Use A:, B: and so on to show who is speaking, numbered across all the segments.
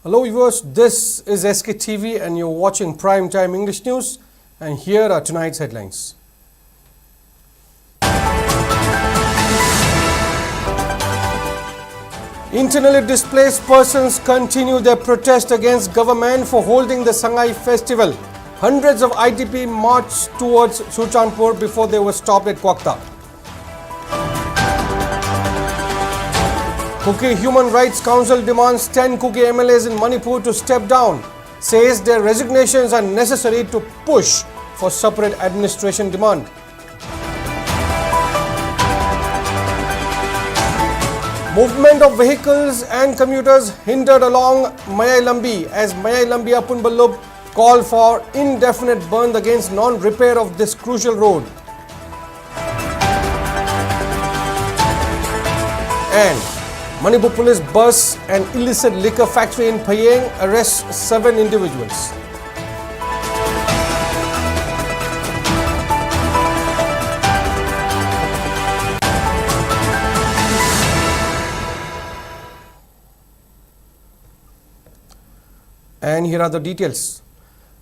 A: Hello viewers, this is SKTV and you're watching Primetime English News, and here are tonight's headlines. Internally displaced persons continue their protest against government for holding the Sangai festival. Hundreds of IDP marched towards Suchanpur before they were stopped at Kwakta. Kuki Human Rights Council demands 10 Kuki MLAs in Manipur to step down, says their resignations are necessary to push for separate administration demand. Movement of vehicles and commuters hindered along Mayai Lambi as Mayai Lambi Apunballub call for indefinite burn against non-repair of this crucial road. And Manipur police bus an illicit liquor factory in Phayeng, arrests 7 individuals. And here are the details.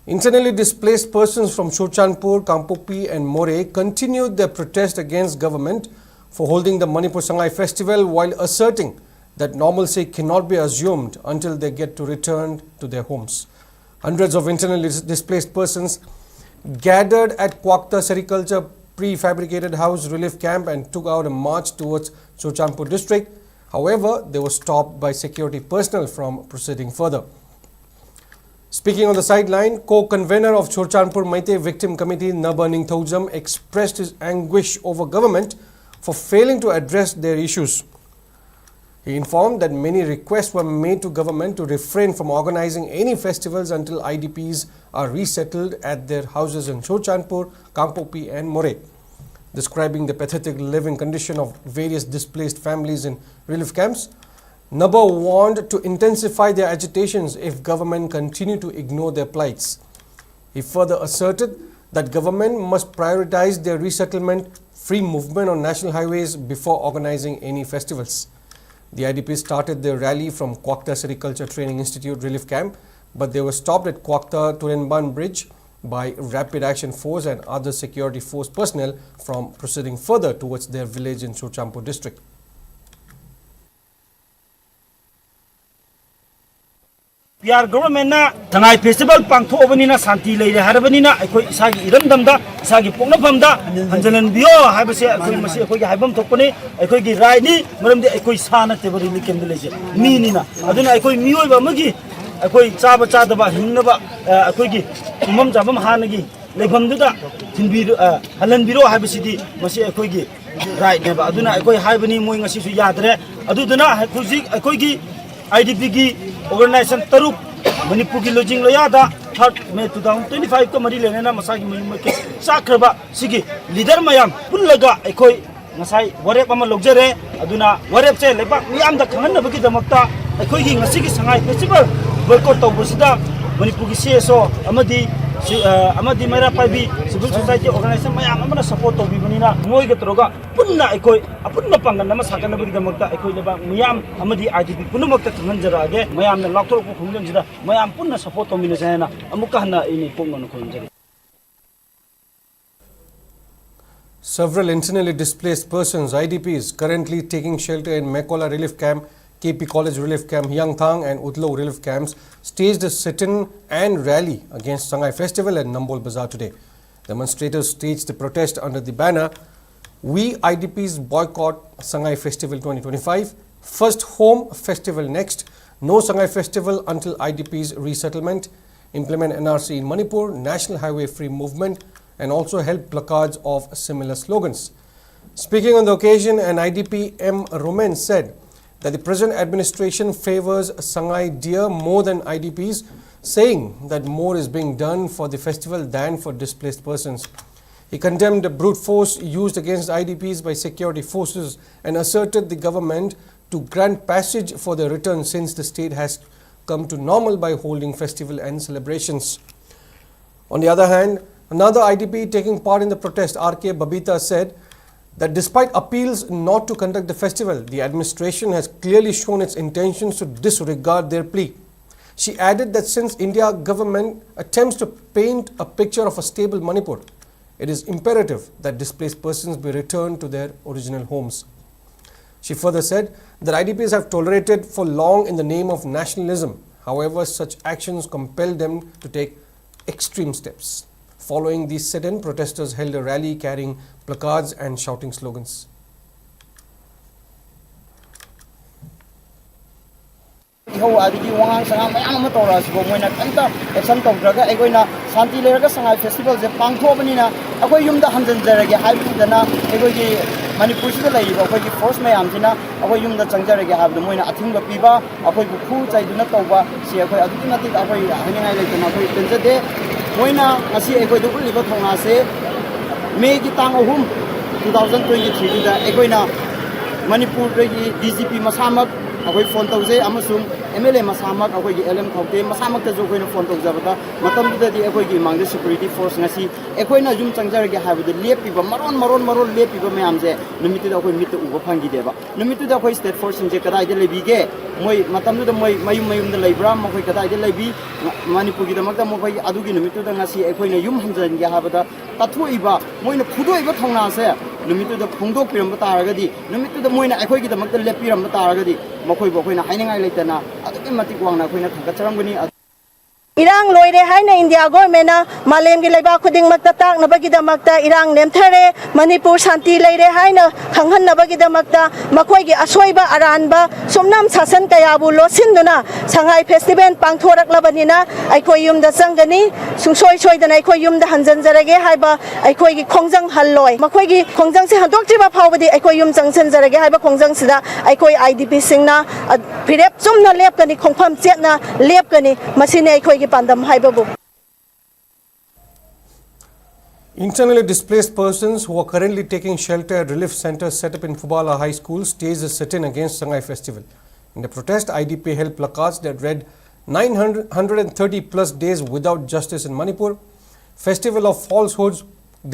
A: Internally displaced persons from Suchanpur, Kampopi and More continued their protest against government for holding the Manipur Sangai festival while asserting that normalcy cannot be assumed until they get to return to their homes. Hundreds of internally displaced persons gathered at Kwakta Sericulture prefabricated house relief camp and took out a march towards Suchanpur district. However, they were stopped by security personnel from proceeding further. Speaking on the sideline, co-convener of Suchanpur Maite Victim Committee Naba Ningthaujam expressed his anguish over government for failing to address their issues. He informed that many requests were made to government to refrain from organizing any festivals until IDPs are resettled at their houses in Suchanpur, Kampopi and More. Describing the pathetic living condition of various displaced families in relief camps, Naba warned to intensify their agitations if government continue to ignore their plights. He further asserted that government must prioritize their resettlement, free movement on national highways before organizing any festivals. The IDPs started their rally from Kwakta Sericulture Training Institute relief camp, but they were stopped at Kwakta Turenban Bridge by Rapid Action Force and other security force personnel from proceeding further towards their village in Suchanpur district.
B: PR government na Sangai festival pangtho abanina santi leire harabanina aikoi isagi iramdamda isagi poknafamda hanjalan biyo haibase aikoi masi aikoi haibam thokpane aikoi gi rai ni maramde aikoi sana tebari likemde leje minina aduna aikoi miyoiba amagi aikoi chaba chadaba hinnaba aikoi gi tumam jabam hanagi leifamduda tinbiru halanbiro haibasidi masi aikoi gi rai neba aduna aikoi haibani moi ngasi su yadre aduduna hujik aikoi gi IDP की organization तरुक Manipur की lodging लोयादा 3 May 2025 को मरी लेने ना मसागी मई के साखरबा सिगी leader मयाम पुल्लगा एकोई Masai वरेप अमा लोगजरे अदुना वरेप से लेबा मियाम दा खंगन बगी दमक्ता एकोई की ngasi की संगाई फेस्टिवल बोयकॉट तौबसिदा मणिपुर की CSO amadi mera pabi civil society organization mayam amana support to bibunina moi ga troga punna ekoi apunna pangan nama sakana buri gamakta ekoi leba mayam amadi IDP punumakta thanganjara age mayam na laktor ko khungjan jida mayam punna support to mina jana amuka hana ini pongna khunjari.
A: Several internally displaced persons, IDPs, currently taking shelter in Mekola relief camp, KP College relief camp, Hyangthang and Utlo relief camps, staged a sit-in and rally against Sangai festival at Nambol Bazaar today. Demonstrators staged the protest under the banner, "We IDPs boycott Sangai festival 2025, first home festival next, no Sangai festival until IDPs resettlement, implement NRC in Manipur, national highway free movement," and also held placards of similar slogans. Speaking on the occasion, an IDP M. Roman said that the present administration favors Sangai deer more than IDPs, saying that more is being done for the festival than for displaced persons. He condemned the brute force used against IDPs by security forces and asserted the government to grant passage for their return since the state has come to normal by holding festival and celebrations. On the other hand, another IDP taking part in the protest, R.K. Babita, said that despite appeals not to conduct the festival, the administration has clearly shown its intentions to disregard their plea. She added that since India government attempts to paint a picture of a stable Manipur, it is imperative that displaced persons be returned to their original homes. She further said that IDPs have tolerated for long in the name of nationalism. However, such actions compel them to take extreme steps. Following the sit-in, protesters held a rally carrying placards and shouting slogans.
C: Manipur sida laiba akhoi force mayam sina akhoi yumda changjarage habda moina athingba piba akhoi bu khu chaiduna tawba si akhoi aduki natik akhoi haningai leitana akhoi tenjade moina asi akhoi du liba thongna se May ki tang ahum 2023 da akhoi Manipur regi DGP masamak akhoi phone tawje amasung MLA masamak akhoi gi LM thawte masamak ta jo akhoi phone tawjabata matam da di akhoi gi mangde security force ngasi akhoi na jum changjarage habda lepiba maron lepiba mayam je numit da akhoi mit uba phangi deba numit da akhoi state force je kadai de lebige moi matam da moi mayum da leibra akhoi kadai de lebi Manipur gi da makta moi adugi numit da ngasi akhoi na yum hanjan ge habda tathuiba moina phudoiba thongna se numit da phongdok piram taragadi numit da moina akhoi gi da makta lepiram taragadi makhoi bo khoina hainengai leitana aduki matik wangna khoina thangka charangani
D: Irang loire haina India government malem gi leiba khuding makta tak nabagi da makta irang nemthare Manipur shanti leire haina khanghan nabagi da makta makhoi gi asoiba aranba somnam sasan kaya bu losinduna Shanghai festival pangthorak labanina aikoi yum da sangani sungsoi soi da aikoi yum da hanjan jarage haiba aikoi gi khongjang halloi makhoi gi khongjang se handok jiba phawbadi aikoi yum jangsen jarage haiba khongjang sida aikoi IDP singna phirep chumna lep kani khongpham chetna lep kani masine aikoi gi
A: Internally displaced persons who are currently taking shelter at relief centers set up in Fubala High School staged a sit-in against Shanghai Festival. In the protest, IDP held placards that read 930 plus days without justice in Manipur, Festival of Falsehoods,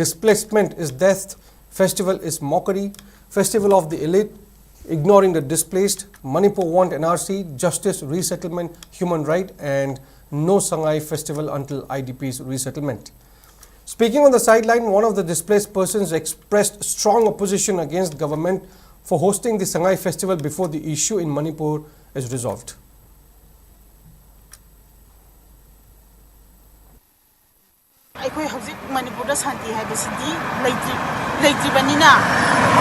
A: Displacement is Death, Festival is Mockery, Festival of the Elite, Ignoring the Displaced, Manipur Want NRC, Justice, Resettlement, Human Right, and No Shanghai Festival until IDP's resettlement. Speaking on the sideline, one of the displaced persons expressed strong opposition against government for hosting the Shanghai Festival before the issue in Manipur is resolved.
E: Aikoi hojik Manipur da shanti haibasidi leitri banina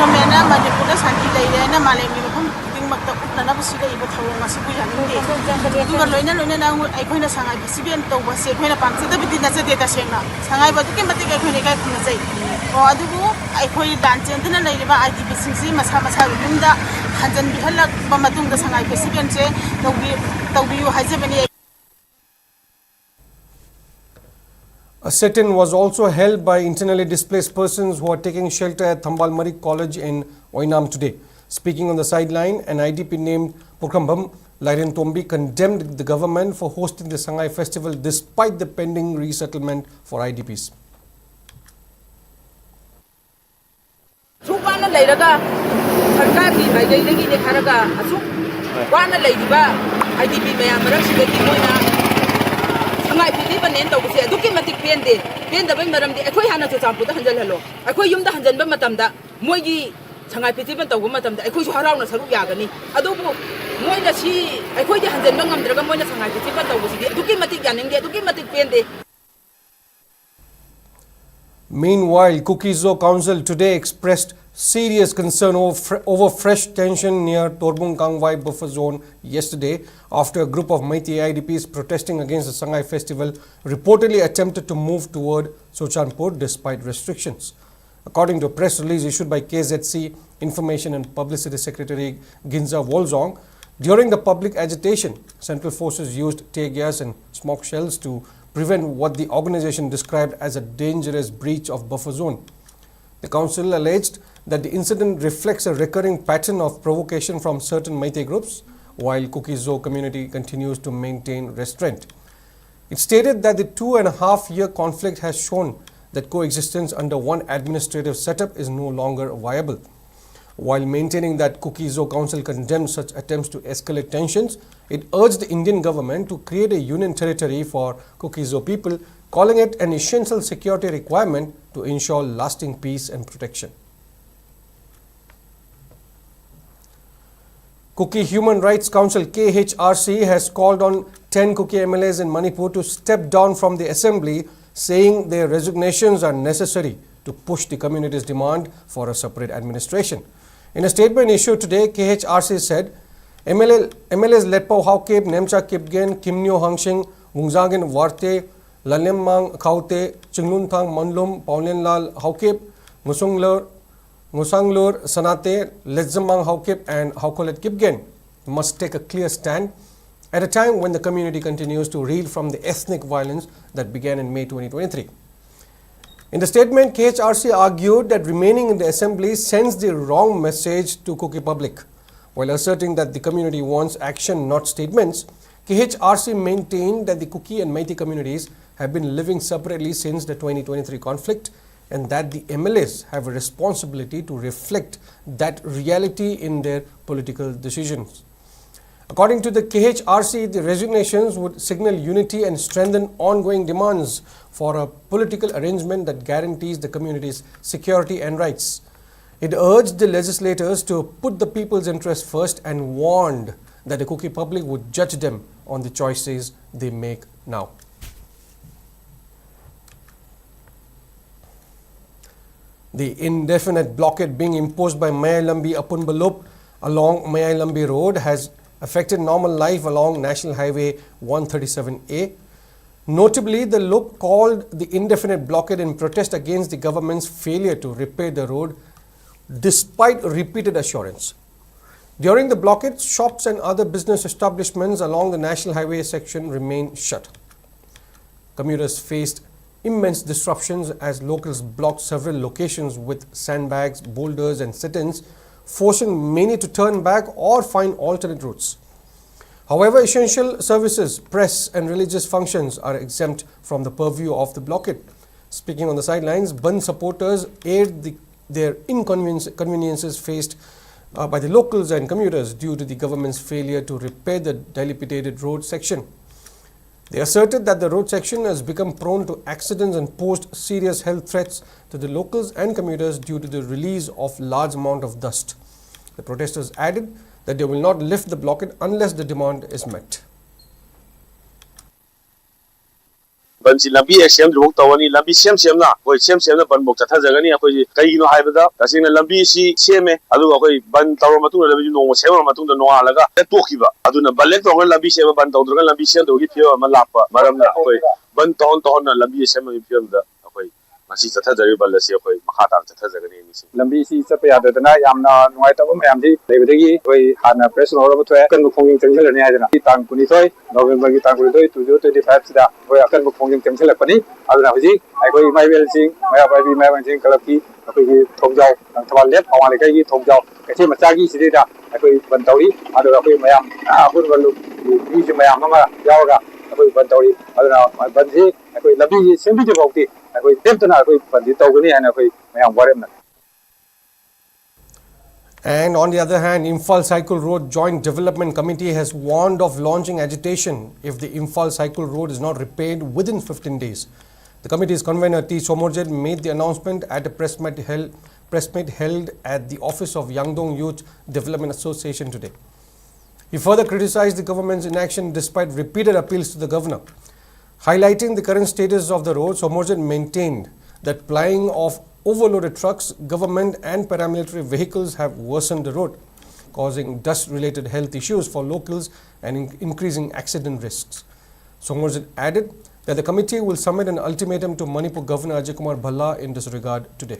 E: government Manipur da shanti leire na malemi mafam makta utna basida iba thawong asibu yaninde duga loina na aikoi na Shanghai festival tawba se khoina pamse da bidina jade ta sengna Shanghai ba duke matik aikoi ne kai khuna jai o adugu aikoi danchen dina leiriba IDP singsi masa yumda hanjan bihalak ba matung da Shanghai festival se tawbiyu hajabani.
A: A sit-in was also held by internally displaced persons who are taking shelter at Thambalmari College in Oinam today. Speaking on the sideline, an IDP named Purkambam Lairen Tombi condemned the government for hosting the Shanghai Festival despite the pending resettlement for IDPs.
F: Shanghai festival nen taw buse aduki matik pende bai maram di akhoi hana chu champu da hanjal halo akhoi yum da hanjan ba matam da moi gi Shanghai festival taw matam da akhoi chu haraw na saru yagani adubu moi na si akhoi di hanjan ba ngam draga moi na Shanghai festival taw buse aduki matik yaning di aduki matik pende.
A: Meanwhile, Kuki Council today expressed serious concern over fresh tension near Torbung Kangwai buffer zone yesterday after a group of Meitei IDPs protesting against the Shanghai Festival reportedly attempted to move toward Sochanpur despite restrictions. According to a press release issued by KZC Information and Publicity Secretary Ginza Wolzong, during the public agitation, Central Forces used tear gas and smoke shells to prevent what the organization described as a dangerous breach of buffer zone. The council alleged that the incident reflects a recurring pattern of provocation from certain Meitei groups, while Kuki community continues to maintain restraint. It stated that the 2.5-year conflict has shown that coexistence under one administrative setup is no longer viable. While maintaining that Kuki Council condemned such attempts to escalate tensions, it urged the Indian government to create a union territory for Kuki people, calling it an essential security requirement to ensure lasting peace and protection. Kuki Human Rights Council KHRC has called on 10 Kuki MLAs in Manipur to step down from the assembly, saying their resignations are necessary to push the community's demand for a separate administration. In a statement issued today, KHRC said, MLAs Letpau Haukep, Nemcha Kipgen, Kimnyo Hangshing, Mungzagin Warte, Lalemmang Kaute, Chinglunthang Manlum, Paulinlal Haukep, Musanglur Sanate, Ledzamang Haukip and Haukolet Kipgen must take a clear stand at a time when the community continues to reel from the ethnic violence that began in May 2023. In the statement, KHRC argued that remaining in the assembly sends the wrong message to Kuki public. While asserting that the community wants action, not statements, KHRC maintained that the Kuki and Meitei communities have been living separately since the 2023 conflict, and that the MLAs have a responsibility to reflect that reality in their political decisions. According to the KHRC, the resignations would signal unity and strengthen ongoing demands for a political arrangement that guarantees the community's security and rights. It urged the legislators to put the people's interest first and warned that the Kuki public would judge them on the choices they make now. The indefinite blockade being imposed by Mayailambi Apunbalup along Mayailambi Road has affected normal life along National Highway 137A. Notably, the loop called the indefinite blockade in protest against the government's failure to repair the road despite repeated assurance. During the blockade, shops and other business establishments along the National Highway section remained shut. Commuters faced immense disruptions as locals blocked several locations with sandbags, boulders and sit-ins, forcing many to turn back or find alternate routes. However, essential services, press and religious functions are exempt from the purview of the blockade. Speaking on the sidelines, Band supporters aired their inconveniences faced by the locals and commuters due to the government's failure to repair the dilapidated road section. They asserted that the road section has become prone to accidents and posed serious health threats to the locals and commuters due to the release of large amount of dust. The protesters added that they will not lift the blockade unless the demand is met.
G: Bansi lambi exam druk tawani lambi sem na koi sem na ban bok chatha jagani akoi kai no haibada tasina lambi si seme adu akoi ban tawra matung lambi no sema matung da no alaga tokiba aduna balek tawra lambi sema ban tawdra lambi sem dogi phio ma lakpa maramna akoi ban ton na lambi sema phio da akoi masi chatha jari balasi akoi makha ta chatha jagani ni si
H: lambi si chapa yadana yamna nuai tawam mayam di lebedegi koi hana press no ro thwe kan khonging changel ni haidana tang puni thoi November ki tang puni thoi 2025 sida koi akan khonging changel pani aduna hoji ai koi mai bel sing maya bai bi mai ban sing kalap ki koi ki thongjau thawal let awang le kai ki thongjau kai che macha gi sida ai koi ban tauri aduna koi mayam apun balu ni ji mayam ma yawaga koi ban tauri aduna ban ji koi lambi sembi je bokti koi temptana koi ban di tawgani ana koi mayam warem na.
A: And on the other hand, Imphal Cycle Road Joint Development Committee has warned of launching agitation if the Imphal Cycle Road is not repaired within 15 days. The committee's convener T. Somorjet made the announcement at a press meet held at the office of Yangdong Youth Development Association today. He further criticized the government's inaction despite repeated appeals to the governor. Highlighting the current status of the road, Somorjet maintained that plying of overloaded trucks, government and paramilitary vehicles have worsened the road, causing dust-related health issues for locals and increasing accident risks. Somorjet added that the committee will submit an ultimatum to Manipur Governor Ajay Kumar Bhalla in this regard today.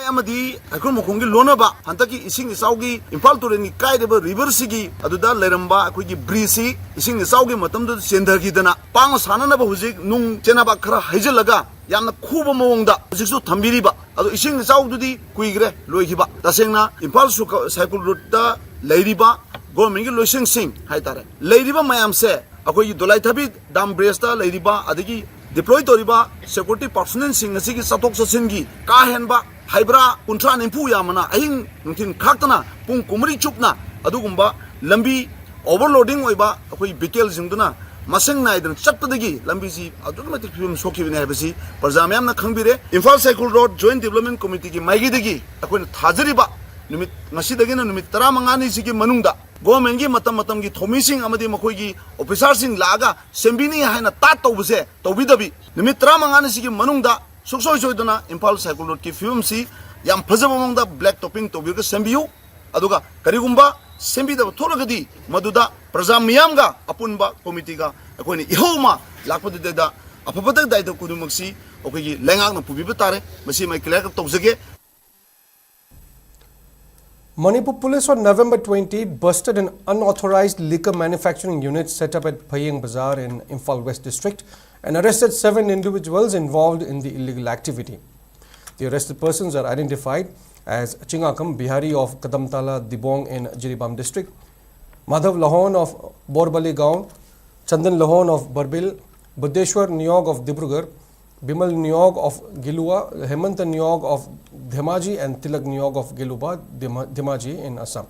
I: amadi akon mokongi lonaba hantaki ising isaugi Imphal tureni kaideba river sigi aduda leramba akogi bridge ising isaugi matamdu sendagi dana pang sanana ba hujik nung chenaba khara haijelaga yamna khuba mawongda hujiksu thambiriba adu ising isaududi kuigre loigiba tasengna Imphal cycle route da leiriba government gi loising sing haitare leiriba mayamse akogi dolai thabi dam bridge da leiriba adigi deploy toriba security personnel sing asigi satok sasingi ka henba haibra kuntra nimpu yamana ahin nungtin khaktana pung kumri chupna adugumba lambi overloading oiba akoi vehicle jingduna maseng naidan chatpadagi lambi si automatic film sokibine habasi parjamyam na khangbire Imphal Cycle Road Joint Development Committee ki maigi dagi akoi thajariba numit ngasidagi na numit 15 sigi manungda government gi matam gi thomising amadi makoi gi officer sing laga sembini haina ta tobuse tobidabi numit 15 sigi manungda suksoi soidana Imphal Cycle Road ki film si yam phajaba mangda black topping tobir ka sembiu aduga karigumba sembida thoragadi maduda prajamyamga apunba committee ga akoni ihoma lakpadeda apapadak daida kudumaksi okigi lengak na pubiba tare masi mai clear tawjage.
A: Manipur police on November 20 busted an unauthorized liquor manufacturing unit set up at Phayeng Bazaar in Imphal West District and arrested 7 individuals involved in the illegal activity. The arrested persons are identified as Chingakam Bihari of Kadamtala Dibong in Jiribam district, Madhav Lahon of Borbali Gaon, Chandan Lahon of Barbil, Buddheshwar Nyog of Dibrugarh, Bimal Nyog of Gilua, Hemant Nyog of Dhemaji and Tilak Nyog of Giluba, Dhemaji in Assam.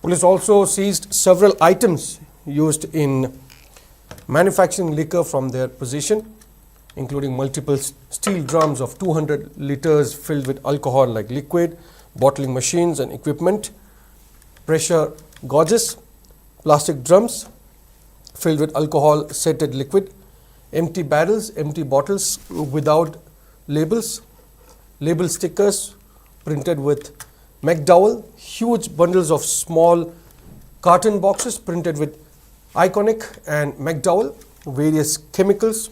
A: Police also seized several items used in manufacturing liquor from their possession, including multiple steel drums of 200 liters filled with alcohol like liquid, bottling machines and equipment, pressure gauges, plastic drums filled with alcohol scented liquid, empty barrels, empty bottles without labels, label stickers printed with McDowell, huge bundles of small carton boxes printed with Iconic and McDowell, various chemicals,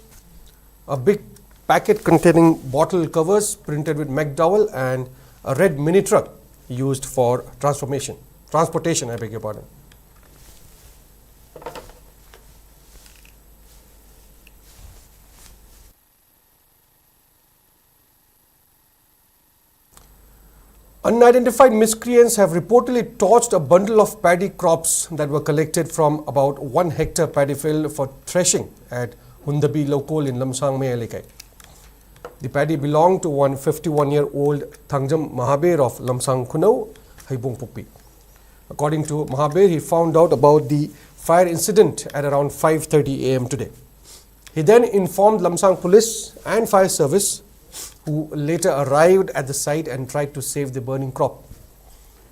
A: a big packet containing bottle covers printed with McDowell and a red mini truck used for transportation, I beg your pardon. Unidentified miscreants have reportedly torched a bundle of paddy crops that were collected from about 1 hectare paddy field for threshing at Hundabi Lokol in Lamsang Mayalekai. The paddy belonged to one 51-year-old Thangjam Mahaber of Lamsang Kunau, Haibung Pupi. According to Mahaber, he found out about the fire incident at around 5:30 a.m. today. He then informed Lamsang police and fire service, who later arrived at the site and tried to save the burning crop.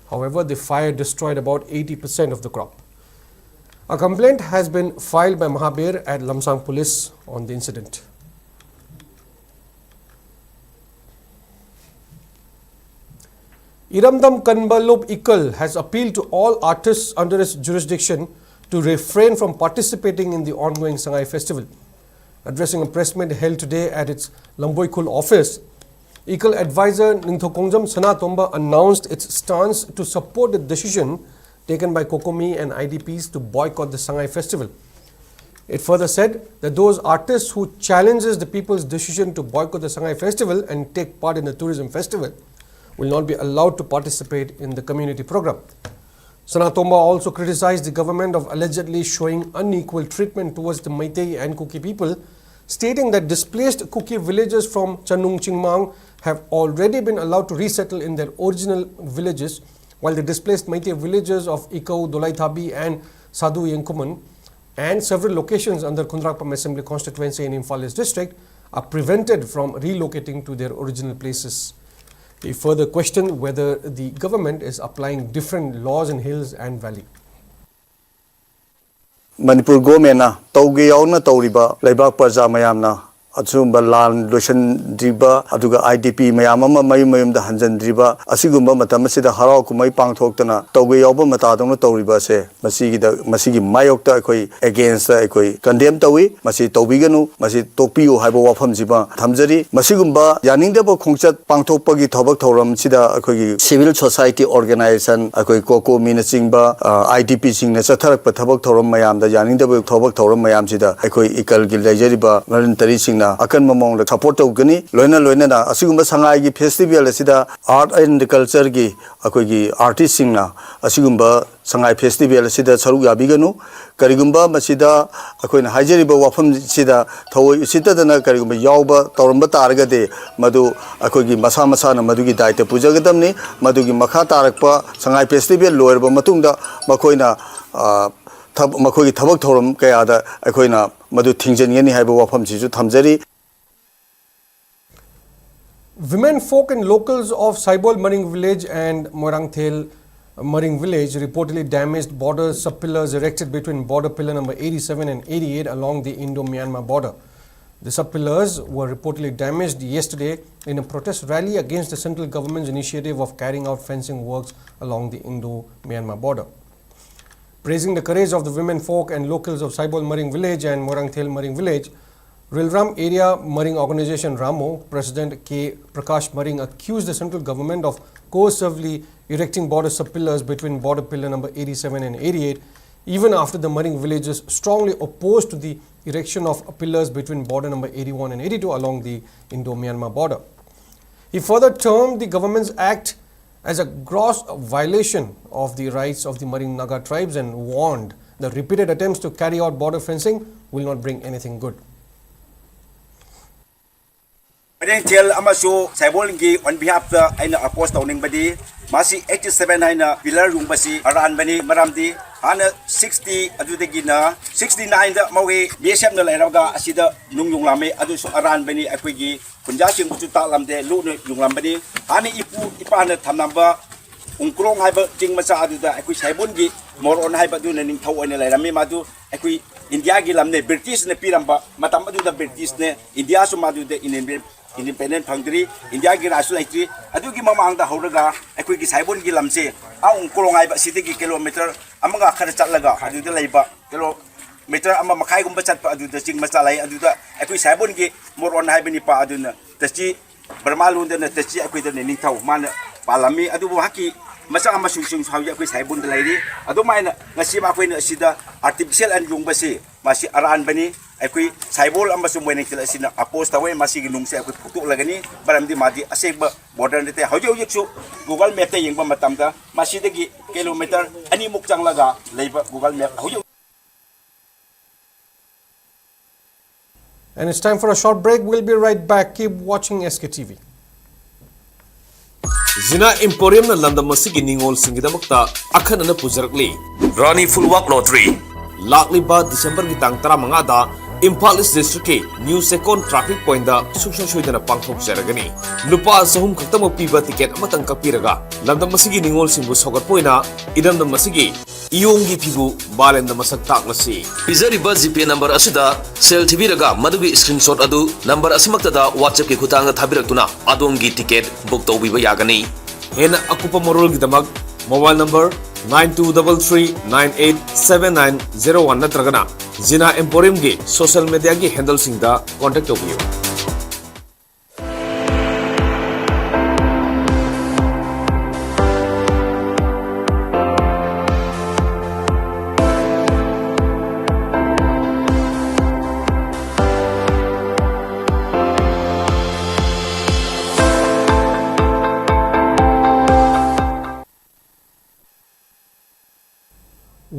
A: However, the fire destroyed about 80% of the crop. A complaint has been filed by Mahaber at Lamsang police on the incident. Iramdam Kanbalop Ikal has appealed to all artists under its jurisdiction to refrain from participating in the ongoing Sangai festival. Addressing a press meet held today at its Lamboikul office, Ikal advisor Ningthokongjam Sanatomba announced its stance to support the decision taken by Kokomi and IDPs to boycott the Sangai festival. It further said that those artists who challenges the people's decision to boycott the Sangai festival and take part in the tourism festival will not be allowed to participate in the community program. Sanatomba also criticized the government of allegedly showing unequal treatment towards the Meitei and Kuki people, stating that displaced Kuki villagers from Chanung Chingmang have already been allowed to resettle in their original villages, while the displaced Meitei villagers of Ikau, Dolaithabi and Sadhu Yenkuman and several locations under Kundrakpam Assembly constituency in Imphal district are prevented from relocating to their original places. He further questioned whether the government is applying different laws in hills and valley.
J: Manipur government na tauge yauna tauriba laibak parja mayam na asumba lan lotion driba aduga IDP mayam ama mayum da hanjan driba asigumba matam sida harau kumai pangthoktana tauge yauba mata dongna tauriba se masigi mayokta akoi against akoi condemn tawi masi tobiganu masi topiu haibo wafam jiba thamjari masigumba yaningdeba khongchat pangthokpagi thobak thoram sida akoi civil society organization akoi koko mina chingba IDP singna chatharak pathabak thoram mayam da yaningdeba thobak thoram mayam sida akoi ikal gil lejariba volunteer singna na akan mamong la support to gani loina na asigumba sangai gi festival asida art and culture gi akoi gi artist sing na asigumba sangai festival asida saru yabi ganu karigumba masida akoi na hajeri ba wafam sida thoi sida dana karigumba yawba tawramba targa de madu akoi gi masa na madu gi daite pujagadam ni madu gi makha tarakpa sangai festival loirba matungda makoina makhoi thabak thoram kaya da akoina madu thingjenngeni haiba wafam chisu thamjari.
A: Women folk and locals of Saibol Maring village and Morangthel Maring village reportedly damaged border sub-pillars erected between border pillar number 87 and 88 along the Indo-Myanmar border. The sub-pillars were reportedly damaged yesterday in a protest rally against the central government's initiative of carrying out fencing works along the Indo-Myanmar border. Praising the courage of the women folk and locals of Saibol Maring village and Morangthel Maring village, Rilram Area Maring Organization Ramo President K. Prakash Maring accused the central government of coercively erecting border sub-pillars between border pillar number 87 and 88, even after the Maring villages strongly opposed to the erection of pillars between border number 81 and 82 along the Indo-Myanmar border. He further termed the government's act as a gross violation of the rights of the Maring Naga tribes and warned that repeated attempts to carry out border fencing will not bring anything good.
K: Tell Amasu Saibolingi on behalf of the Apostle Ningbadi, Masi 87 Hina, Pillar Rumbasi, Aran Bani, Maramdi, Hana 60 Adudegina, 69 the Maui, Yesam the Laraga, Asida, Nunglame, Adus Aran Bani, Akwigi, Punjashim Tutalam de Luna Junglambani, Hani Ipu, Ipana Tanamba, Unkrong Hyper, Ting Masa Aduda, Aqui Saibungi, more on Hyperdun and Tau and Larame Madu, Aqui, India Gilamne, British ne Piramba, Matamadu the British ne, India Sumadu the independent country, India gi rasu laitri, adugi mamang da horaga, ekoi gi saibon gi lamse, ang kolongai ba city gi kilometer, amanga khara chatlaga, aduda laiba, kilometer ama makai gumba chatpa aduda ching masalai aduda, ekoi saibon gi moron haibani pa aduna, tachi bermalu dan tachi ekoi dan ningtau, mana palami adubu haki, masa ama sung hauya ekoi saibon da lairi, adu maina ngasi ma ekoi na sida artificial and yung basi, masih araan bani, ekoi Saibol amasung weneng tila sina apos tawe masih ginung se ekoi putuk lagani baram di madi aseba border nete haujo yeksu Google Map te yengba matamda masih degi kilometer ani mukjang laga leiba Google Map haujo.
A: And it's time for a short break. We'll be right back. Keep watching SKTV.
L: Zina Emporium na landam masigi ningol singidamakta akhan na pujarakli Rani Fulwak Lottery lakli ba December gitang tara mangada Imphal East District ke New Second Traffic Point da sukshoidana pangthok jaragani lupa sahum khaktamo piba ticket amatang kapiraga landam masigi ningol singbu sogatpoina idamdam masigi iyonggi phigu balenda masak taklasi pizariba GP number asida sel thibiraga madugi screenshot adu number asimaktada WhatsApp ke khutanga thabiraktuna adongi ticket book tawbiba yagani hena akupa morol gidamak mobile number 9233987901 natragana Zina Emporium ge social media ge handle singda contact tobiyo.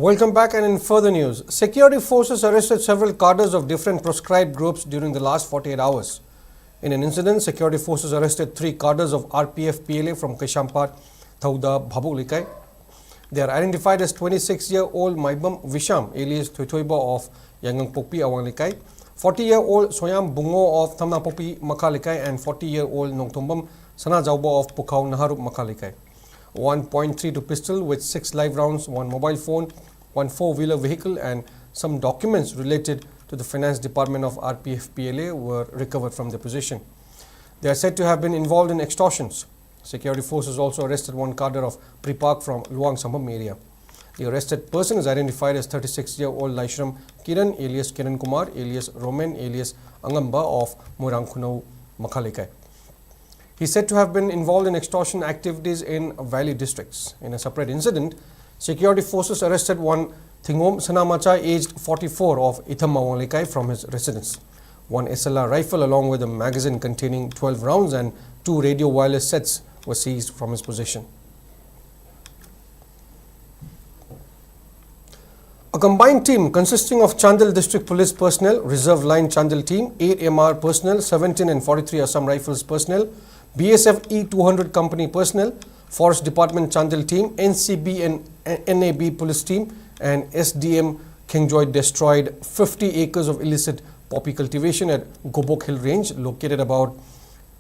A: Welcome back, and in further news, security forces arrested several cadres of different proscribed groups during the last 48 hours. In an incident, security forces arrested 3 cadres of RPF PLA from Kishampar, Thauda, Bhabulikai. They are identified as 26-year-old Maibam Visham, alias Thoitoiba of Yangangpopi, Awanglikai, 40-year-old Soyam Bungo of Thamnapopi, Makalikai, and 40-year-old Nongtombam Sanajauba of Pukhao, Naharup, Makalikai. 1.32 pistol with 6 live rounds, 1 mobile phone, 1 4-wheeler vehicle, and some documents related to the finance department of RPF PLA were recovered from their possession. They are said to have been involved in extortions. Security forces also arrested 1 cadre of Pripak from Luang Sambam area. The arrested person is identified as 36-year-old Laishram Kiran, alias Kiran Kumar, alias Roman, alias Angamba of Murangkhunau, Makhalikai. He is said to have been involved in extortion activities in valley districts. In a separate incident, security forces arrested 1 Thingom Sanamacha, aged 44, of Itham Mawalikai from his residence. One SLR rifle along with a magazine containing 12 rounds and 2 radio wireless sets were seized from his possession. A combined team consisting of Chandel District Police personnel, Reserve Line Chandel team, 8 MR personnel, 17 and 43 Assam Rifles personnel, BSF E200 company personnel, Forest Department Chandel team, NCB and NAB police team and SDM Kengjoy destroyed 50 acres of illicit poppy cultivation at Gobok Hill Range, located about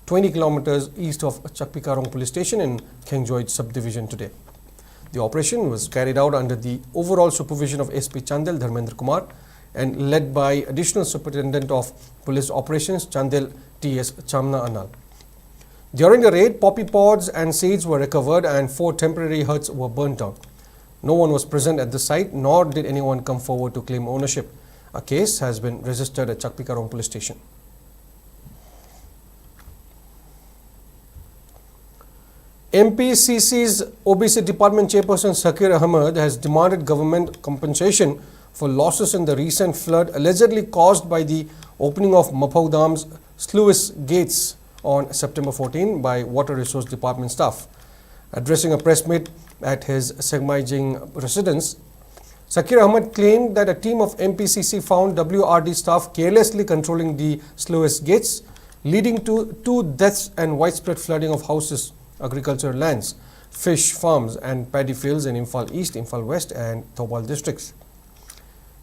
A: 20 kilometers east of Chakpikarong police station in Kengjoy subdivision today. The operation was carried out under the overall supervision of SP Chandel Dharmendra Kumar and led by Additional Superintendent of Police Operations Chandel T.S. Chamna Anal. During the raid, poppy pods and seeds were recovered and 4 temporary huts were burnt down. No one was present at the site, nor did anyone come forward to claim ownership. A case has been registered at Chakpikarong police station. MPCC's OBC Department Chairperson Sakir Ahmed has demanded government compensation for losses in the recent flood allegedly caused by the opening of Maphau Dam's sluice gates on September 14 by Water Resource Department staff. Addressing a press meet at his Segmaijing residence, Sakir Ahmed claimed that a team of MPCC found WRD staff carelessly controlling the sluice gates, leading to 2 deaths and widespread flooding of houses, agricultural lands, fish farms and paddy fields in Imphal East, Imphal West and Thoubal districts.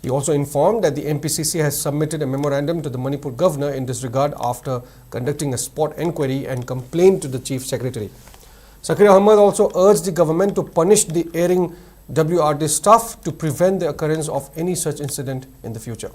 A: He also informed that the MPCC has submitted a memorandum to the Manipur governor in this regard after conducting a spot enquiry and complaint to the Chief Secretary. Sakir Ahmed also urged the government to punish the erring WRD staff to prevent the occurrence of any such incident in the future.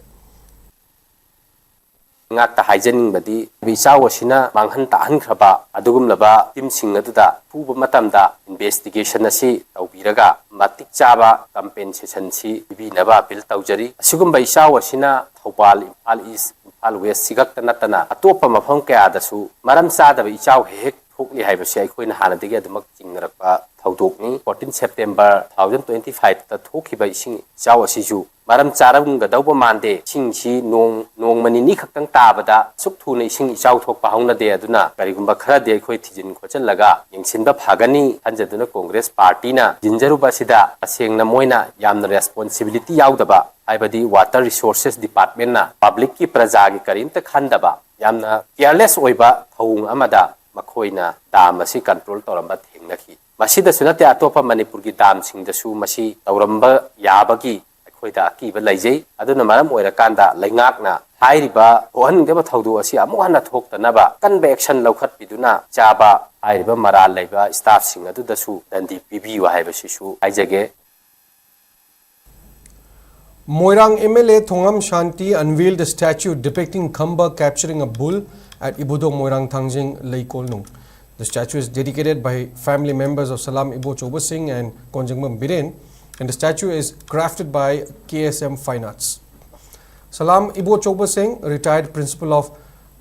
M: ngakta haijening badi bisaw asina manghan tahan khraba adugum laba tim sing aduda puba matamda investigation asi tawbiraga matik chaba compensation si binaba bil tawjari asigum bisaw asina Thoubal Imphal East Imphal West sigakta natana atopa mafam kaya dasu maram sada bisaw hek thokli haibasi aikoina hanadigi adumak chingrakpa thaudokni 14 September 2025 ta thokiba ising chaw asiju maram charabung gadauba mande singsi nong manini khaktang tabada sukthuna ising ichau thokpa hauna de aduna karigumba khara de khoi thijin khochal laga yengsinba phagani hanjaduna Congress party na jinjaruba sida asengna moina yamna responsibility yaudaba haibadi Water Resources Department na public ki praja gi karimta khandaba yamna careless oiba thawung amada makhoina dam asi control toramba thengnaki masida sunate atopa Manipur gi dam singdasu masi tauramba yabagi khoida akiba laijei aduna maram oira kanda laingakna hairiba ohanngeba thaudu asi amu hana thoktanaba kanba action laukhat biduna chaba hairiba maral laiba staff sing adudasu dandi pibi wa haiba sisu aijage.
A: Moirang MLA Thongam Shanti unveiled a statue depicting Khamba capturing a bull at Ibudo Moirang Thangjing Leikolnung. The statue is dedicated by family members of Salam Ibo Choba Singh and Konjangbam Biren, and the statue is crafted by KSM Fine Arts. Salam Ibo Choba Singh, retired principal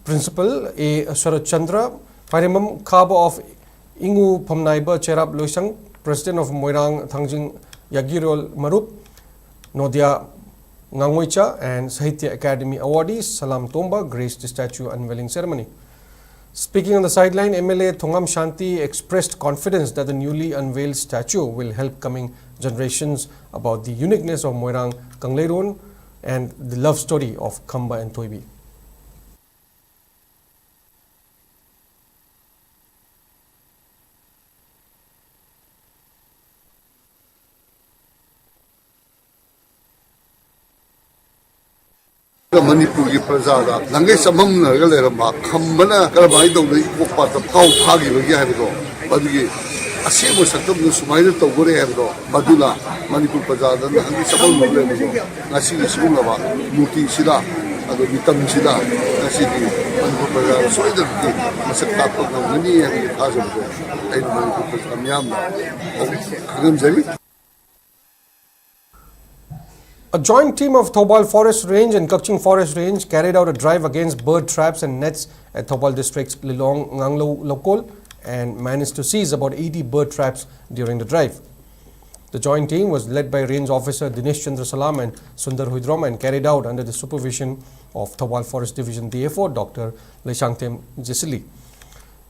A: A. Sharat Chandra, Parimam Khaba of Ingu Pamnaiba Cherab Loisang, president of Moirang Thangjing Yagirol Marup, Nodia Ngangoicha and Sahitya Academy awardees Salam Tomba graced the statue unveiling ceremony. Speaking on the sideline, MLA Thongam Shanti expressed confidence that the newly unveiled statue will help coming generations about the uniqueness of Moirang Kangleiron and the love story of Khamba and Thoibi.
N: Manipur ki prajada langai samam na galerama khambana karamai do dei kokpa ta kau phagi bagi haibdo badigi asemo sakam nu sumaina to gore haibdo badula Manipur prajada na hangi samam no le ngasi isuna ba muti sila ado bitam sila ngasi di Manipur prajada soida ki masakta to ngani habi thajo do ai Manipur prajada myam na khagam jari.
A: A joint team of Thoubal Forest Range and Kukching Forest Range carried out a drive against bird traps and nets at Thoubal district's Lilong Nganglo Lokol and managed to seize about 80 bird traps during the drive. The joint team was led by Range Officer Dinesh Chandra Salam and Sundar Huidrom and carried out under the supervision of Thawal Forest Division DFO Dr. Leshangtem Jisili.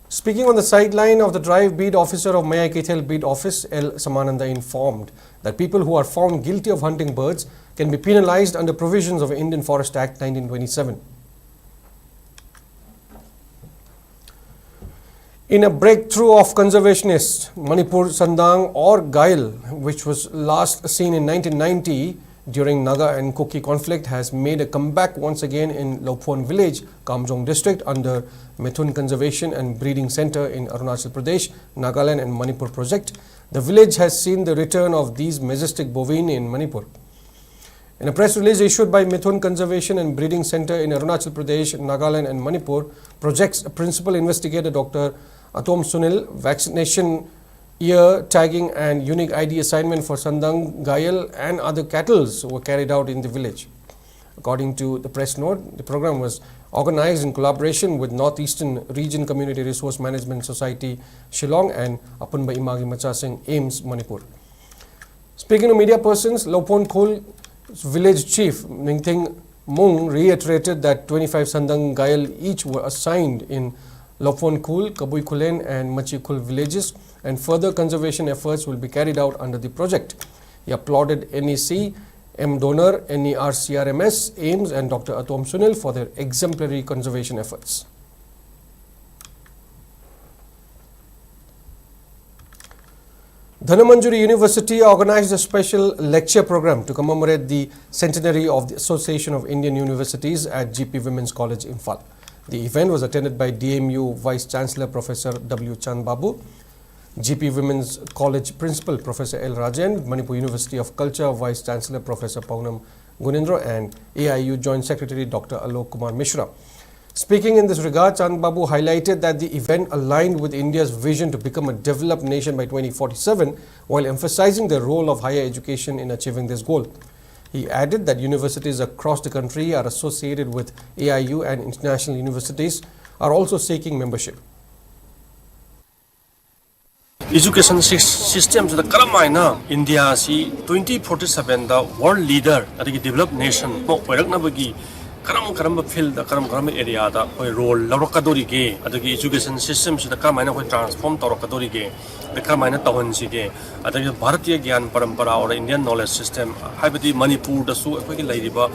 A: Speaking on the sideline of the drive, beat officer of Maya Kethel Beat Office L. Samananda informed that people who are found guilty of hunting birds can be penalized under provisions of Indian Forest Act 1927. In a breakthrough of conservationists, Manipur Sandang or Gail, which was last seen in 1990 during Naga and Kuki conflict, has made a comeback once again in Lopon village, Kamjong district under Mithun Conservation and Breeding Center in Arunachal Pradesh, Nagaland and Manipur project. The village has seen the return of these majestic bovine in Manipur. In a press release issued by Mithun Conservation and Breeding Center in Arunachal Pradesh, Nagaland and Manipur, project's principal investigator Dr. Atom Sunil, vaccination, ear tagging and unique ID assignment for Sandang, Gayal and other cattle were carried out in the village. According to the press note, the program was organized in collaboration with Northeastern Region Community Resource Management Society, Shillong and Apunba Imagi Machasing, Ames, Manipur. Speaking to media persons, Lopon Khul village chief Ningting Mung reiterated that 25 Sandang Gayal each were assigned in Lopon Khul, Kabui Khulen and Machi Khul villages, and further conservation efforts will be carried out under the project. He applauded NEC, M. Donor, NERCRMS, AIMS and Dr. Atom Sunil for their exemplary conservation efforts. Dhanamanjuri University organized a special lecture program to commemorate the centenary of the Association of Indian Universities at GP Women's College, Imphal. The event was attended by DMU Vice Chancellor Professor W. Chand Babu, GP Women's College Principal Professor L. Rajan, Manipur University of Culture Vice Chancellor Professor Paunam Gunendra and AIU Joint Secretary Dr. Alok Kumar Mishra. Speaking in this regard, Chand Babu highlighted that the event aligned with India's vision to become a developed nation by 2047 while emphasizing the role of higher education in achieving this goal. He added that universities across the country are associated with AIU and international universities are also seeking membership.
O: Education system the Karamaina India si 2047 the world leader at the developed nation mo nabagi karam field the karam area da role larakadori ge at the education system the Karamaina transform Torakadori ge the Karamaina Tawan sige at the Bharatiya Gyan Parampara or Indian knowledge system Habiti Manipur the su Ladiba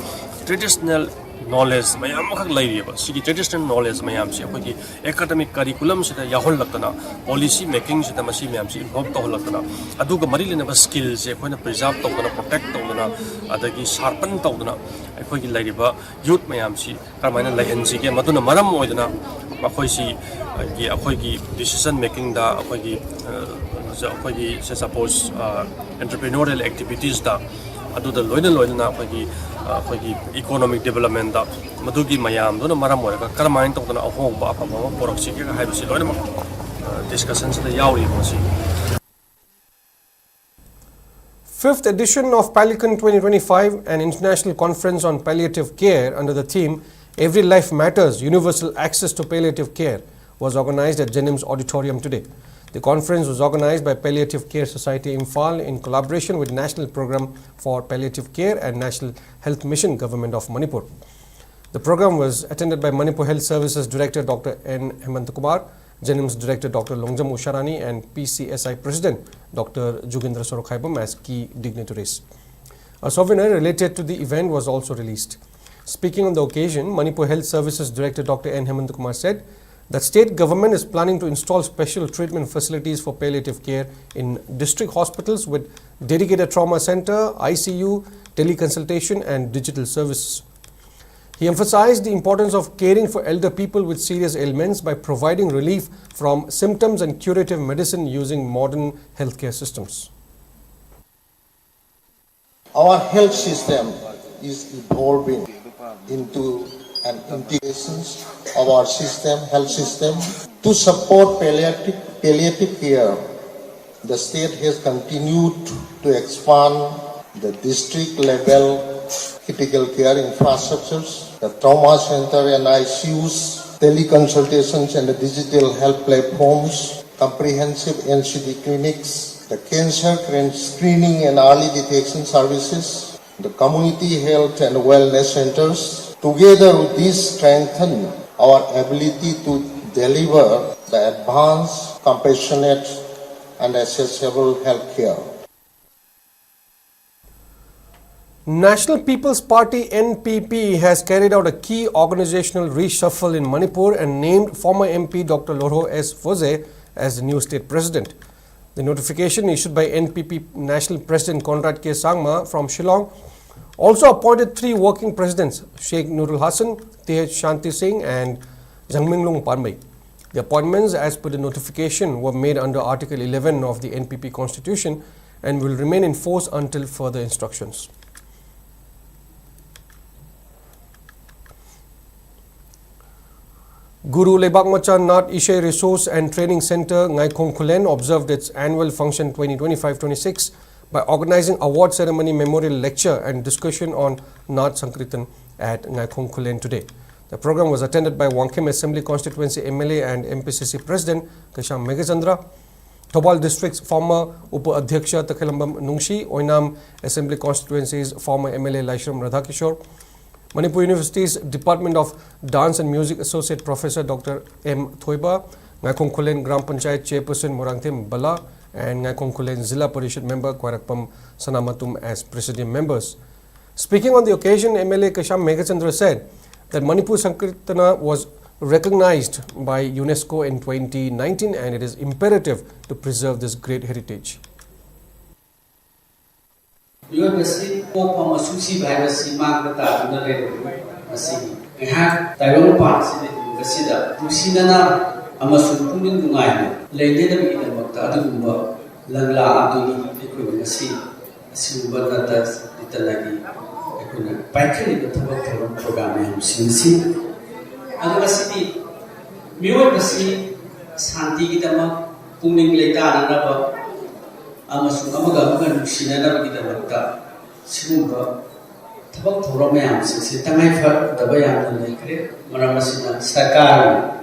O: traditional knowledge mayam khak lairiba sigi traditional knowledge mayam se khoi academic curriculum se yahol lakana policy making se masi mayam se involve to lakana aduga marilena skills se khoi na preserve to na protect to na adagi sharpen to na khoi gi lairiba youth mayam si karmaina laihen si ge maduna maram oidana khoi si gi decision making da khoi gi se suppose entrepreneurial activities da aduda loina khoi economic development da madugi mayam do na maram oira karamain to na ahong ba pa ma porok si ga haibu si loina discussions da yauri mo si.
A: Fifth edition of Pelican 2025, an international conference on palliative care under the theme Every Life Matters, Universal Access to Palliative Care, was organized at Jennings Auditorium today. The conference was organized by Palliative Care Society Imphal in collaboration with National Program for Palliative Care and National Health Mission Government of Manipur. The program was attended by Manipur Health Services Director Dr. N. Hemant Kumar, Jennings Director Dr. Longjam Usharani and PCSI President Dr. Jugendra Sorokhaibam as key dignitaries. A souvenir related to the event was also released. Speaking on the occasion, Manipur Health Services Director Dr. N. Hemant Kumar said that state government is planning to install special treatment facilities for palliative care in district hospitals with dedicated trauma center, ICU, teleconsultation and digital services. He emphasized the importance of caring for elder people with serious ailments by providing relief from symptoms and curative medicine using modern healthcare systems.
P: Our health system is evolving into an integration of our health system to support palliative care. The state has continued to expand the district level critical care infrastructures, the trauma center and ICUs, teleconsultations and the digital health platforms, comprehensive NCD clinics, the cancer screening and early detection services, the community health and wellness centers. Together with this strengthen our ability to deliver the advanced, compassionate and accessible health care.
A: National People's Party NPP has carried out a key organizational reshuffle in Manipur and named former MP Dr. Lorho S. Foze as the new state president. The notification issued by NPP National President Conrad K. Sangma from Shillong also appointed 3 working presidents, Sheikh Nurul Hassan, Tej Shanti Singh and Jangminglung Parmai. The appointments as per the notification were made under Article 11 of the NPP Constitution and will remain in force until further instructions. Guru Lebak Macha Nat Ishay Resource and Training Center Ngaikong Kulen observed its annual function 2025-26 by organizing award ceremony, memorial lecture and discussion on Nat Sankirtan at Ngaikong Kulen today. The program was attended by Wangkhem Assembly Constituency MLA and MPCC President Kasham Megachandra, Thobal District's former Upa Adhyaksha Takhelambam Nungshi, Oinam Assembly Constituency's former MLA Laishram Radhakishore, Manipur University's Department of Dance and Music Associate Professor Dr. M. Thoiba, Ngaikong Kulen Gram Panchayat Chairperson Morangthim Bala, and Ngaikong Kulen Zilla Parishad Member Kwarakpam Sanamatum as Presidium members. Speaking on the occasion, MLA Kasham Megachandra said that Manipur Sankirtana was recognized by UNESCO in 2019 and it is imperative to preserve this great heritage.
Q: University Popam Susi Virus Magata Masi. I have Taiwan parts in the Sida, Tusinana, Amasun Punin Dungai, Lady the Makta, Langla Aduni, Equimasi, Silvanatas, Italagi, Equina, Patrick, the Tabak program, Sinsi, Adamasi, Muasi, Santi Gitama, Puning Leta, and Amasung Amaga Sinana Gidamata, Simba, Tabak Romam, Sitamaifa, the Bayan, Maramasina, Sakari,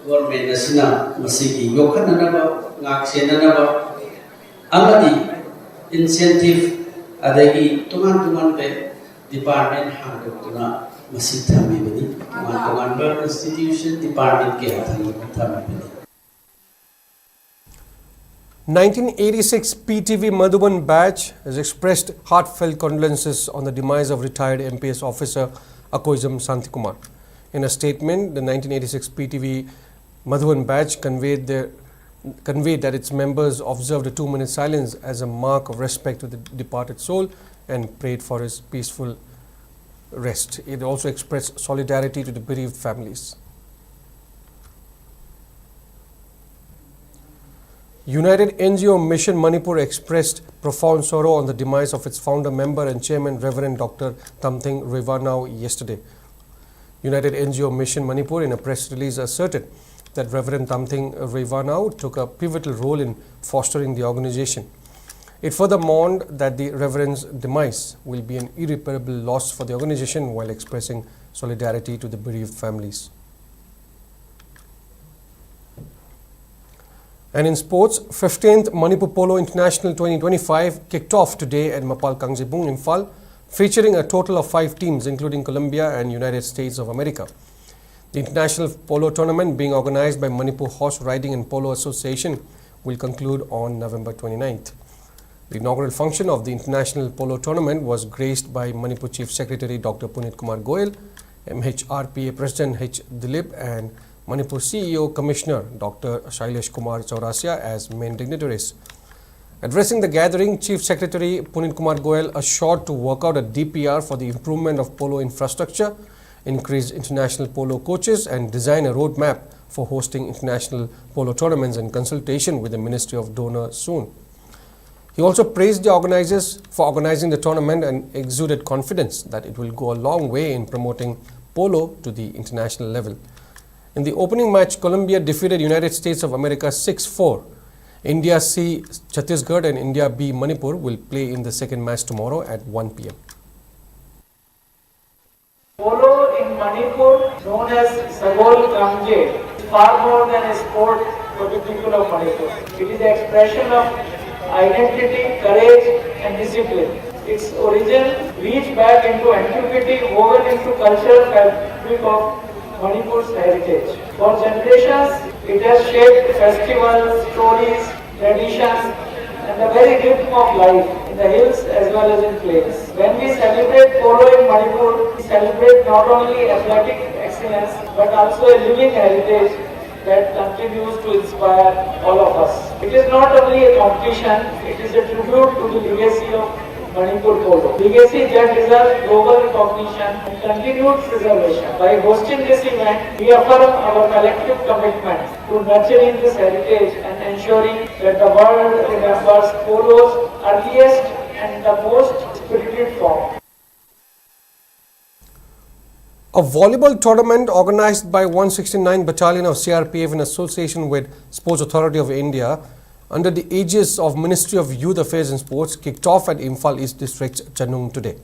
Q: Gorman Nasina, Masiki, Yokanaba, Naxianaba, Amadi, incentive, Adagi, Tuman Pe, Department Handokuna, Masita Mibini, Tuman Institution, Department Gate,
A: 1986 PTV Madhuban batch has expressed heartfelt condolences on the demise of retired MPS officer Akoizam Santikumar. In a statement, the 1986 PTV Madhuban batch conveyed that its members observed a 2-minute silence as a mark of respect to the departed soul and prayed for his peaceful rest. It also expressed solidarity to the bereaved families. United NGO Mission Manipur expressed profound sorrow on the demise of its founder, member and chairman, Reverend Dr. Tamthing Rivanau yesterday. United NGO Mission Manipur in a press release asserted that Reverend Tamthing Rivanau took a pivotal role in fostering the organization. It further mourned that the Reverend's demise will be an irreparable loss for the organization while expressing solidarity to the bereaved families. And in sports, 15th Manipur Polo International 2025 kicked off today at Mapal Kangjibung, Imphal, featuring a total of 5 teams including Colombia and United States of America. The international polo tournament, being organized by Manipur Horse Riding and Polo Association, will conclude on November 29th. The inaugural function of the international polo tournament was graced by Manipur Chief Secretary Dr. Punit Kumar Goel, MHRPA President H. Dilip and Manipur CEO Commissioner Dr. Shailesh Kumar Chaurasia as main dignitaries. Addressing the gathering, Chief Secretary Punit Kumar Goel assured to work out a DPR for the improvement of polo infrastructure, increase international polo coaches and design a roadmap for hosting international polo tournaments in consultation with the Ministry of Donor soon. He also praised the organizers for organizing the tournament and exuded confidence that it will go a long way in promoting polo to the international level. In the opening match, Colombia defeated United States of America 6-4. India C Chhattisgarh and India B Manipur will play in the second match tomorrow at 1 p.m.
R: Polo in Manipur, known as Sagol Kamje, is far more than a sport for the people of Manipur. It is the expression of identity, courage and discipline. Its origin reached back into antiquity, woven into cultural fabric of Manipur's heritage. For generations, it has shaped festivals, stories, traditions, and the very rhythm of life in the hills as well as in plains. When we celebrate polo in Manipur, we celebrate not only athletic excellence but also a living heritage that continues to inspire all of us. It is not only a competition, it is a tribute to the legacy of Manipur polo. Legacy that deserves global recognition and continued preservation. By hosting this event, we affirm our collective commitment to nurturing this heritage and ensuring that the world remembers polo's earliest and the most spirited form.
A: A volleyball tournament organized by 169 Battalion of CRPF in association with Sports Authority of India under the aegis of Ministry of Youth Affairs and Sports kicked off at Imphal East District, Chennung today.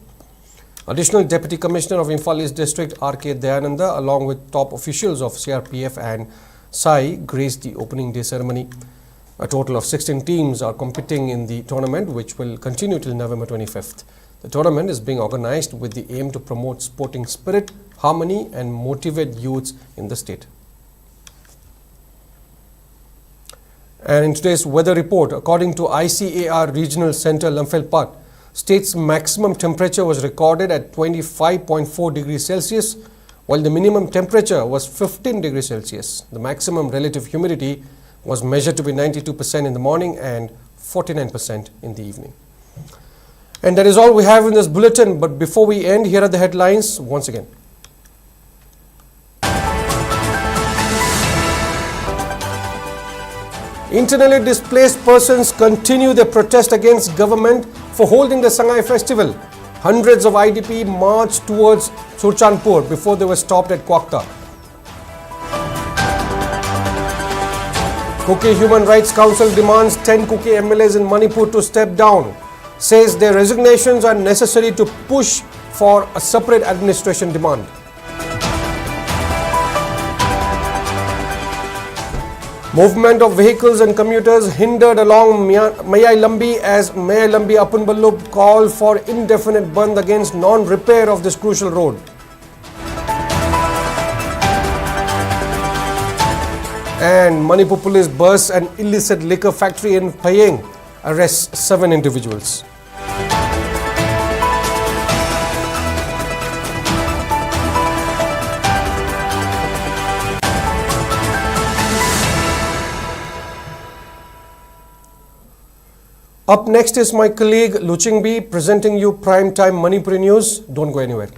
A: Additional Deputy Commissioner of Imphal East District R.K. Dayananda along with top officials of CRPF and SAI graced the opening day ceremony. A total of 16 teams are competing in the tournament, which will continue till November 25th. The tournament is being organized with the aim to promote sporting spirit, harmony and motivate youths in the state. And in today's weather report, according to ICAR Regional Center Imphal, state's maximum temperature was recorded at 25.4 degrees Celsius, while the minimum temperature was 15 degrees Celsius. The maximum relative humidity was measured to be 92% in the morning and 49% in the evening. And that is all we have in this bulletin. But before we end, here are the headlines once again. Internally displaced persons continue their protest against government for holding the Sangai festival. Hundreds of IDP marched towards Surchanpur before they were stopped at Kwakta. Kuki Human Rights Council demands 10 Kuki MLAs in Manipur to step down. Says their resignations are necessary to push for a separate administration demand. Movement of vehicles and commuters hindered along Mayai Lambi as Mayai Lambi Apunballu called for indefinite bandh against non-repair of this crucial road. And Manipur police bursts an illicit liquor factory in Phayeng, arrests 7 individuals. Up next is my colleague Luchingbi presenting you Primetime Manipuri News. Don't go anywhere.